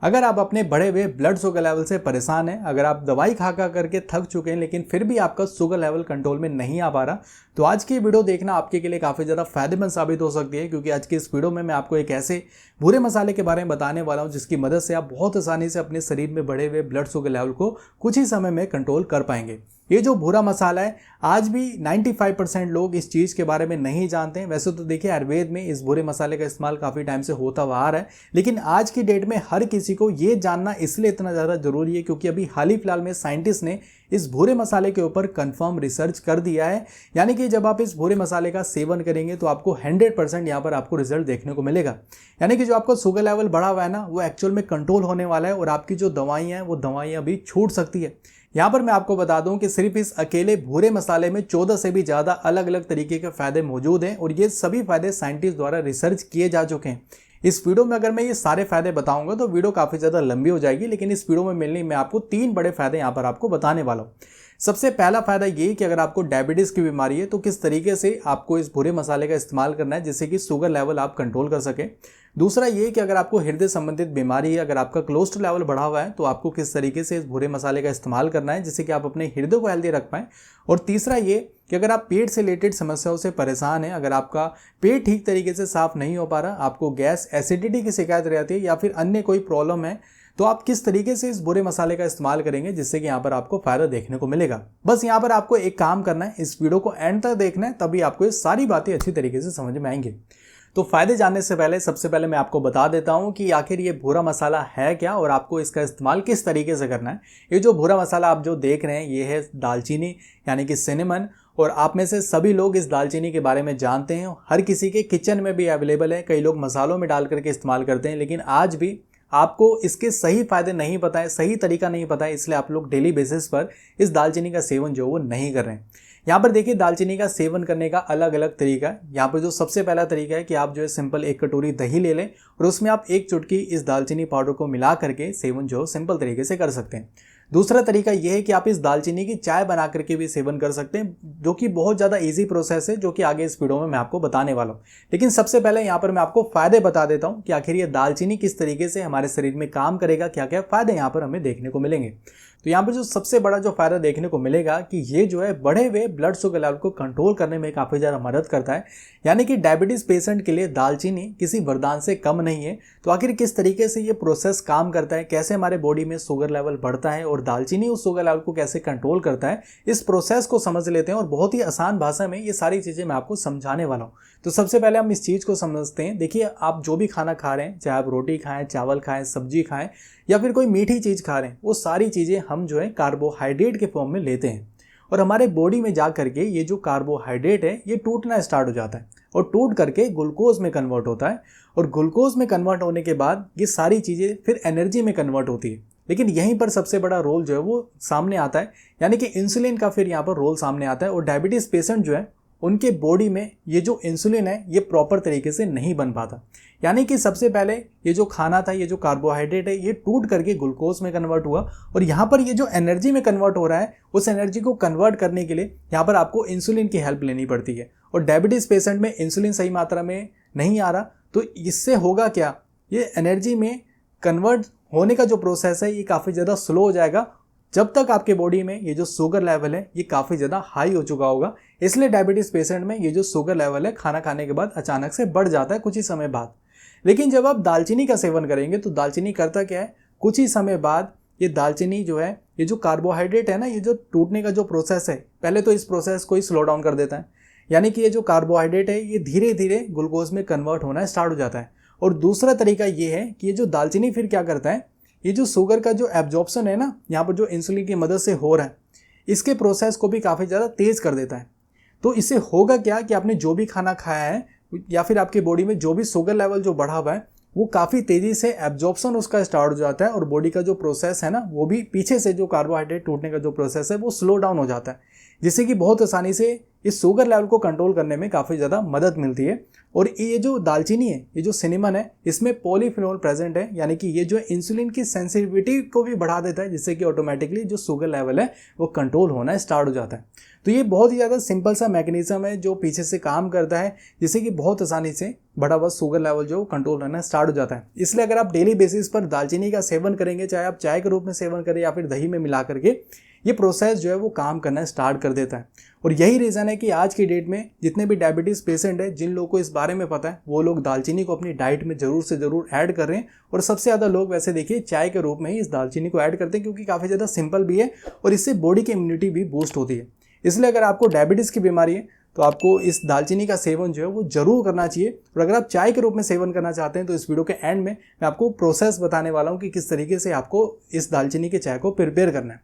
अगर आप अपने बढ़े हुए ब्लड शुगर लेवल से परेशान हैं, अगर आप दवाई खा खा करके थक चुके हैं लेकिन फिर भी आपका शुगर लेवल कंट्रोल में नहीं आ पा रहा, तो आज की वीडियो देखना आपके लिए काफ़ी ज़्यादा फायदेमंद साबित हो सकती है। क्योंकि आज की इस वीडियो में मैं आपको एक ऐसे बुरे मसाले के बारे में बताने वाला हूं जिसकी मदद से आप बहुत आसानी से अपने शरीर में बढ़े हुए ब्लड शुगर लेवल को कुछ ही समय में कंट्रोल कर पाएंगे। ये जो बुरा मसाला है, आज भी 95% लोग इस चीज़ के बारे में नहीं जानते हैं। वैसे तो देखिए, आयुर्वेद में इस बुरे मसाले का इस्तेमाल काफ़ी टाइम से होता हुआ आ रहा है, लेकिन आज की डेट में हर किसी को ये जानना इसलिए इतना ज़्यादा ज़रूरी है क्योंकि अभी हाल ही फिलहाल में साइंटिस्ट ने इस बुरे मसाले के ऊपर कंफर्म रिसर्च कर दिया है। यानी कि जब आप इस बुरे मसाले का सेवन करेंगे तो आपको 100% यहाँ पर आपको रिजल्ट देखने को मिलेगा। यानी कि जो आपका शुगर लेवल बढ़ा हुआ है ना, वो एक्चुअल में कंट्रोल होने वाला है और आपकी जो दवाइयाँ हैं वो दवाइयाँ भी छूट सकती है। यहाँ पर मैं आपको बता दूं कि सिर्फ इस अकेले भूरे मसाले में 14 से भी ज़्यादा अलग अलग तरीके के फ़ायदे मौजूद हैं और ये सभी फ़ायदे साइंटिस्ट द्वारा रिसर्च किए जा चुके हैं। इस वीडियो में अगर मैं ये सारे फ़ायदे बताऊंगा तो वीडियो काफ़ी ज़्यादा लंबी हो जाएगी, लेकिन इस वीडियो में मिलने मैं आपको 3 बड़े फ़ायदे यहाँ पर आपको बताने वाला हूँ। सबसे पहला फ़ायदा ये कि अगर आपको डायबिटीज़ की बीमारी है तो किस तरीके से आपको इस बुरे मसाले का इस्तेमाल करना है जिससे कि शुगर लेवल आप कंट्रोल कर सकें। दूसरा ये कि अगर आपको हृदय संबंधित बीमारी है, अगर आपका कोलेस्ट्रॉल लेवल बढ़ा हुआ है तो आपको किस तरीके से इस बुरे मसाले का इस्तेमाल करना है जिससे कि आप अपने हृदय को हेल्दी रख पाएँ। और तीसरा ये कि अगर आप पेट से रिलेटेड समस्याओं से परेशान हैं, अगर आपका पेट ठीक तरीके से साफ नहीं हो पा रहा, आपको गैस एसिडिटी की शिकायत रहती है या फिर अन्य कोई प्रॉब्लम है, तो आप किस तरीके से इस बुरे मसाले का इस्तेमाल करेंगे जिससे कि यहाँ पर आपको फायदा देखने को मिलेगा। बस यहाँ पर आपको एक काम करना है, इस वीडियो को एंड तक देखना है, तभी आपको ये सारी बातें अच्छी तरीके से समझ में आएंगी। तो फायदे जानने से पहले सबसे पहले मैं आपको बता देता हूँ कि आखिर ये बुरा मसाला है क्या और आपको इसका इस्तेमाल किस तरीके से करना है। ये जो बुरा मसाला आप जो देख रहे हैं ये है दालचीनी यानी कि सिनेमन, और आप में से सभी लोग इस दालचीनी के बारे में जानते हैं। हर किसी के किचन में भी अवेलेबल है, कई लोग मसालों में डाल करके इस्तेमाल करते हैं, लेकिन आज भी आपको इसके सही फायदे नहीं पता है, सही तरीका नहीं पता है, इसलिए आप लोग डेली बेसिस पर इस दालचीनी का सेवन जो वो नहीं कर रहे हैं। यहाँ पर देखिए, दालचीनी का सेवन करने का अलग अलग तरीका है। यहाँ पर जो सबसे पहला तरीका है कि आप जो है सिंपल 1 कटोरी दही ले लें और उसमें आप 1 चुटकी इस दालचीनी पाउडर को मिला करके सेवन जो सिंपल तरीके से कर सकते हैं। दूसरा तरीका यह है कि आप इस दालचीनी की चाय बना करके भी सेवन कर सकते हैं, जो कि बहुत ज़्यादा इजी प्रोसेस है, जो कि आगे इस वीडियो में मैं आपको बताने वाला हूँ। लेकिन सबसे पहले यहाँ पर मैं आपको फ़ायदे बता देता हूँ कि आखिर ये दालचीनी किस तरीके से हमारे शरीर में काम करेगा, क्या क्या फ़ायदे यहाँ पर हमें देखने को मिलेंगे। तो यहाँ पर जो सबसे बड़ा जो फ़ायदा देखने को मिलेगा कि ये जो है बढ़े हुए ब्लड शुगर लेवल को कंट्रोल करने में काफ़ी ज़्यादा मदद करता है। यानी कि डायबिटीज़ पेशेंट के लिए दालचीनी किसी वरदान से कम नहीं है। तो आखिर किस तरीके से ये प्रोसेस काम करता है, कैसे हमारे बॉडी में शुगर लेवल बढ़ता है और दालचीनी उस शुगर लेवल को कैसे कंट्रोल करता है, इस प्रोसेस को समझ लेते हैं और बहुत ही आसान भाषा में ये सारी चीज़ें मैं आपको समझाने वाला हूँ। तो सबसे पहले हम इस चीज़ को समझते हैं। देखिए, आप जो भी खाना खा रहे हैं, चाहे आप रोटी खाएं, चावल खाएं, सब्जी खाएं या फिर कोई मीठी चीज़ खा रहे हैं, वो सारी चीज़ें हम जो है कार्बोहाइड्रेट के फॉर्म में लेते हैं और हमारे बॉडी में जा करके ये जो कार्बोहाइड्रेट है ये टूटना स्टार्ट हो जाता है और टूट करके ग्लूकोज में कन्वर्ट होता है और ग्लूकोज में कन्वर्ट होने के बाद ये सारी चीज़ें फिर एनर्जी में कन्वर्ट होती है। लेकिन यहीं पर सबसे बड़ा रोल जो है वो सामने आता है, यानी कि इंसुलिन का फिर यहाँ पर रोल सामने आता है। और डायबिटीज़ पेशेंट जो है उनके बॉडी में ये जो इंसुलिन है ये प्रॉपर तरीके से नहीं बन पाता। यानी कि सबसे पहले ये जो खाना था, ये जो कार्बोहाइड्रेट है, ये टूट करके ग्लूकोज में कन्वर्ट हुआ और यहाँ पर ये जो एनर्जी में कन्वर्ट हो रहा है, उस एनर्जी को कन्वर्ट करने के लिए यहाँ पर आपको इंसुलिन की हेल्प लेनी पड़ती है। और डायबिटीज़ पेशेंट में इंसुलिन सही मात्रा में नहीं आ रहा, तो इससे होगा क्या, ये एनर्जी में कन्वर्ट होने का जो प्रोसेस है ये काफ़ी ज़्यादा स्लो हो जाएगा जब तक आपके बॉडी में ये जो शुगर लेवल है ये काफ़ी ज़्यादा हाई हो चुका होगा। इसलिए डायबिटीज़ पेशेंट में ये जो शुगर लेवल है खाना खाने के बाद अचानक से बढ़ जाता है कुछ ही समय बाद। लेकिन जब आप दालचीनी का सेवन करेंगे तो दालचीनी करता क्या है, कुछ ही समय बाद ये दालचीनी जो है, ये जो कार्बोहाइड्रेट है ना, ये जो टूटने का जो प्रोसेस है, पहले तो इस प्रोसेस को ही स्लो डाउन कर देता है। यानी कि ये जो कार्बोहाइड्रेट है ये धीरे धीरे ग्लूकोज में कन्वर्ट होना स्टार्ट हो जाता है। और दूसरा तरीका ये है कि ये जो दालचीनी फिर क्या करता है, ये जो शुगर का जो एब्जॉर्प्शन है ना, यहाँ पर जो इंसुलिन की मदद से हो रहा है, इसके प्रोसेस को भी काफ़ी ज़्यादा तेज़ कर देता है। तो इससे होगा क्या कि आपने जो भी खाना खाया है या फिर आपके बॉडी में जो भी शुगर लेवल जो बढ़ा हुआ है वो काफ़ी तेज़ी से एब्जॉर्प्शन उसका स्टार्ट हो जाता है और बॉडी का जो प्रोसेस है ना, वो भी पीछे से जो कार्बोहाइड्रेट टूटने का जो प्रोसेस है वो स्लो डाउन हो जाता है, जिससे कि बहुत आसानी से इस शुगर लेवल को कंट्रोल करने में काफ़ी ज़्यादा मदद मिलती है। और ये जो दालचीनी है, ये जो सिनेमन है, इसमें पॉलीफिनोल प्रेजेंट है, यानी कि ये जो इंसुलिन की सेंसिटिविटी को भी बढ़ा देता है, जिससे कि ऑटोमेटिकली जो शुगर लेवल है वो कंट्रोल होना स्टार्ट हो जाता है। तो ये बहुत ही ज़्यादा सिंपल सा मैकेनिज्म है जो पीछे से काम करता है, जिससे कि बहुत आसानी से बढ़ा हुआ शुगर लेवल जो कंट्रोल रहना स्टार्ट हो जाता है। इसलिए अगर आप डेली बेसिस पर दालचीनी का सेवन करेंगे, चाहे आप चाय के रूप में सेवन करें या फिर दही में मिला करके, ये प्रोसेस जो है वो काम करना स्टार्ट कर देता है। और यही रीज़न है कि आज की डेट में जितने भी डायबिटीज़ पेशेंट हैं, जिन लोगों को इस बारे में पता है, वो लोग दालचीनी को अपनी डाइट में ज़रूर से ज़रूर ऐड कर रहे हैं। और सबसे ज़्यादा लोग वैसे देखिए चाय के रूप में ही इस दालचीनी को ऐड करते हैं, क्योंकि काफ़ी ज़्यादा सिंपल भी है और इससे बॉडी की इम्यूनिटी भी बूस्ट होती है। इसलिए अगर आपको डायबिटीज़ की बीमारी है तो आपको इस दालचीनी का सेवन जो है वो जरूर करना चाहिए। और अगर आप चाय के रूप में सेवन करना चाहते हैं तो इस वीडियो के एंड में मैं आपको प्रोसेस बताने वाला हूँ कि किस तरीके से आपको इस दालचीनी के चाय को प्रिपेयर करना है।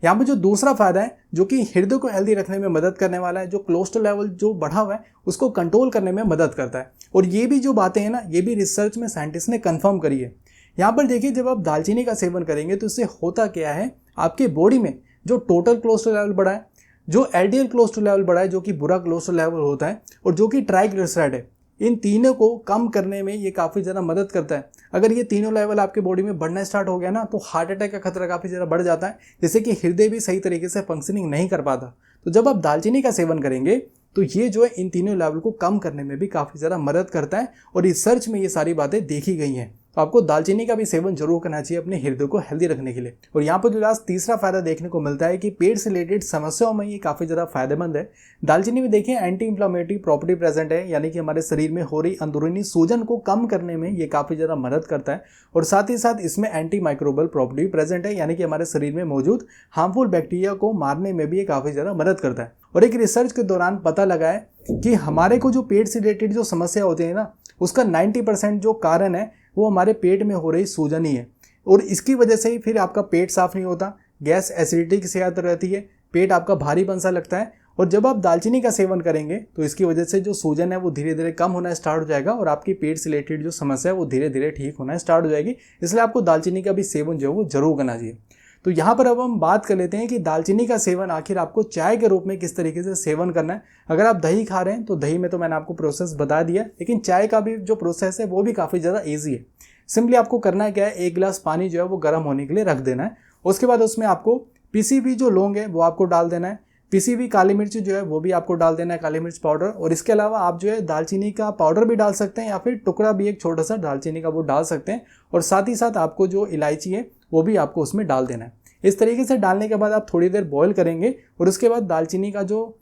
यहाँ पर जो दूसरा फायदा है जो कि हृदय को हेल्दी रखने में मदद करने वाला है, जो कोलेस्ट्रॉल लेवल जो बढ़ा हुआ है उसको कंट्रोल करने में मदद करता है। और ये भी जो बातें हैं ना, ये भी रिसर्च में साइंटिस्ट ने कंफर्म करी है। यहाँ पर देखिए, जब आप दालचीनी का सेवन करेंगे तो इससे होता क्या है, आपके बॉडी में जो टोटल कोलेस्ट्रॉल लेवल बढ़ा है, जो एलडीएल कोलेस्ट्रॉल लेवल बढ़ा है जो कि बुरा कोलेस्ट्रॉल लेवल होता है, और जो कि ट्राइग्लिसराइड है, इन तीनों को कम करने में ये काफ़ी ज़्यादा मदद करता है। अगर ये तीनों लेवल आपके बॉडी में बढ़ना स्टार्ट हो गया ना, तो हार्ट अटैक का खतरा काफ़ी ज़्यादा बढ़ जाता है, जिससे कि हृदय भी सही तरीके से फंक्शनिंग नहीं कर पाता। तो जब आप दालचीनी का सेवन करेंगे तो ये जो है इन तीनों लेवल को कम करने में भी काफ़ी ज़्यादा मदद करता है। और रिसर्च में ये सारी बातें देखी गई हैं। तो आपको दालचीनी का भी सेवन जरूर करना चाहिए अपने हृदय को हेल्दी रखने के लिए। और यहाँ पर जो लास्ट तीसरा फायदा देखने को मिलता है कि पेट से रिलेटेड समस्याओं में ये काफ़ी ज़्यादा फायदेमंद है। दालचीनी में देखिए एंटी इंफ्लामेटरी प्रॉपर्टी प्रेजेंट है, यानी कि हमारे शरीर में हो रही अंदरूनी सूजन को कम करने में ये काफ़ी ज़्यादा मदद करता है। और साथ ही साथ इसमें एंटी माइक्रोबियल प्रॉपर्टी प्रेजेंट है, यानी कि हमारे शरीर में मौजूद हार्मफुल बैक्टीरिया को मारने में भी ये काफ़ी ज़्यादा मदद करता है। और एक रिसर्च के दौरान पता लगा है कि हमारे को जो पेट से रिलेटेड जो समस्या होती है ना, उसका 90% जो कारण है वो हमारे पेट में हो रही सूजन ही है। और इसकी वजह से ही फिर आपका पेट साफ नहीं होता, गैस एसिडिटी की शिकायत रहती है, पेट आपका भारीपन सा लगता है। और जब आप दालचीनी का सेवन करेंगे तो इसकी वजह से जो सूजन है वो धीरे धीरे कम होना स्टार्ट हो जाएगा और आपकी पेट से रिलेटेड जो समस्या है वो धीरे धीरे ठीक होना स्टार्ट हो जाएगी। इसलिए आपको दालचीनी का भी सेवन जो है वो जरूर करना चाहिए। तो यहाँ पर अब हम बात कर लेते हैं कि दालचीनी का सेवन आखिर आपको चाय के रूप में किस तरीके से सेवन करना है। अगर आप दही खा रहे हैं तो दही में तो मैंने आपको प्रोसेस बता दिया, लेकिन चाय का भी जो प्रोसेस है वो भी काफ़ी ज़्यादा ईजी है। सिंपली आपको करना क्या है, 1 गिलास पानी जो है वो गर्म होने के लिए रख देना है। उसके बाद उसमें आपको पिसी हुई जो लौंग है वो आपको डाल देना है, पिसी हुई काली मिर्च जो है वो भी आपको डाल देना है, काली मिर्च पाउडर। और इसके अलावा आप जो है दालचीनी का पाउडर भी डाल सकते हैं या फिर टुकड़ा भी एक छोटा सा दालचीनी का वो डाल सकते हैं। और साथ ही साथ आपको जो इलायची है वो भी आपको उसमें डाल देना है। इस तरीके से डालने के बाद आप थोड़ी देर बॉईल करेंगे और उसके बाद दालचीनी का जो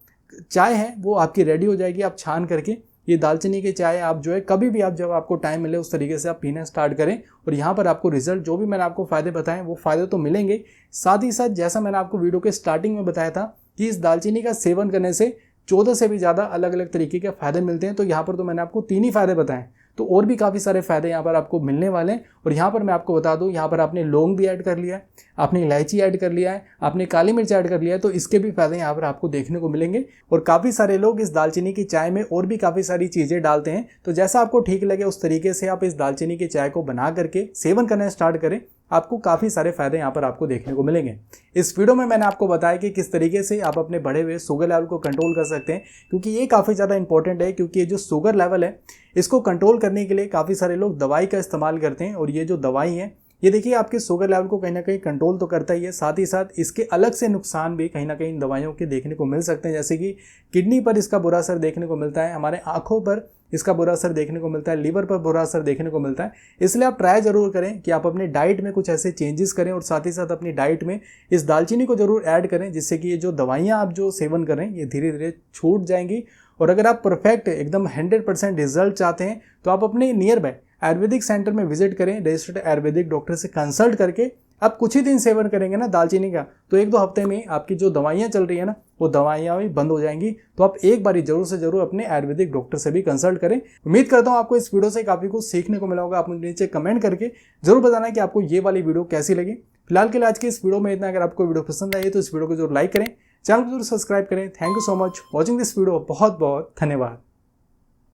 चाय है वो आपकी रेडी हो जाएगी। आप छान करके ये दालचीनी की चाय आप जो है कभी भी आप जब आपको टाइम मिले उस तरीके से आप पीना स्टार्ट करें। और यहाँ पर आपको रिजल्ट जो भी मैंने आपको फ़ायदे बताए वो फ़ायदे तो मिलेंगे, साथ ही साथ जैसा मैंने आपको वीडियो के स्टार्टिंग में बताया था कि इस दालचीनी का सेवन करने से 14 से भी ज़्यादा अलग अलग तरीके के फ़ायदे मिलते हैं। तो यहाँ पर तो मैंने आपको 3 ही फ़ायदे बताएं, तो और भी काफ़ी सारे फ़ायदे यहाँ पर आपको मिलने वाले हैं। और यहाँ पर मैं आपको बता दूँ, यहाँ पर आपने लौंग भी ऐड कर लिया है, आपने इलायची ऐड कर लिया है, आपने काली मिर्च ऐड कर लिया है, तो इसके भी फ़ायदे यहाँ पर आपको देखने को मिलेंगे। और काफ़ी सारे लोग इस दालचीनी की चाय में और भी काफ़ी सारी चीज़ें डालते हैं। तो जैसा आपको ठीक लगे उस तरीके से आप इस दालचीनी की चाय को बना करके सेवन करना स्टार्ट करें, आपको काफ़ी सारे फायदे यहाँ पर आपको देखने को मिलेंगे। इस वीडियो में मैंने आपको बताया कि किस तरीके से आप अपने बढ़े हुए शुगर लेवल को कंट्रोल कर सकते हैं, क्योंकि ये काफ़ी ज़्यादा इंपॉर्टेंट है। क्योंकि ये जो शुगर लेवल है इसको कंट्रोल करने के लिए काफ़ी सारे लोग दवाई का इस्तेमाल करते हैं। और ये जो दवाई है ये देखिए आपके शुगर लेवल को कहीं ना कहीं कंट्रोल तो करता ही है, साथ ही साथ इसके अलग से नुकसान भी कहीं ना कहीं इन दवाइयों के देखने को मिल सकते हैं। जैसे कि किडनी पर इसका बुरा असर देखने को मिलता है, हमारे आँखों पर इसका बुरा असर देखने को मिलता है, लीवर पर बुरा असर देखने को मिलता है। इसलिए आप ट्राई जरूर करें कि आप अपने डाइट में कुछ ऐसे चेंजेस करें और साथ ही साथ अपनी डाइट में इस दालचीनी को जरूर ऐड करें, जिससे कि ये जो दवाइयाँ आप जो सेवन करें ये धीरे धीरे छूट जाएंगी। और अगर आप परफेक्ट एकदम 100% रिजल्ट चाहते हैं तो आप अपने नियर बाय आयुर्वेदिक सेंटर में विजिट करें, रजिस्टर्ड आयुर्वेदिक डॉक्टर से कंसल्ट करके आप कुछ ही दिन सेवन करेंगे ना दालचीनी का, तो 1-2 हफ्ते में आपकी जो दवाइयाँ चल रही है ना वो दवाइयाँ भी बंद हो जाएंगी। तो आप एक बार जरूर से जरूर अपने आयुर्वेदिक डॉक्टर से भी कंसल्ट करें। उम्मीद करता हूँ आपको इस वीडियो से काफ़ी कुछ सीखने को मिला होगा। आप मुझे नीचे कमेंट करके जरूर बताना कि आपको ये वाली वीडियो कैसी लगी। फिलहाल के लिए आज के इस वीडियो में इतना। अगर आपको वीडियो पसंद आई तो इस वीडियो को जरूर लाइक करें, चैनल को जरूर सब्सक्राइब करें। Thank you so much watching this video. बहुत बहुत धन्यवाद।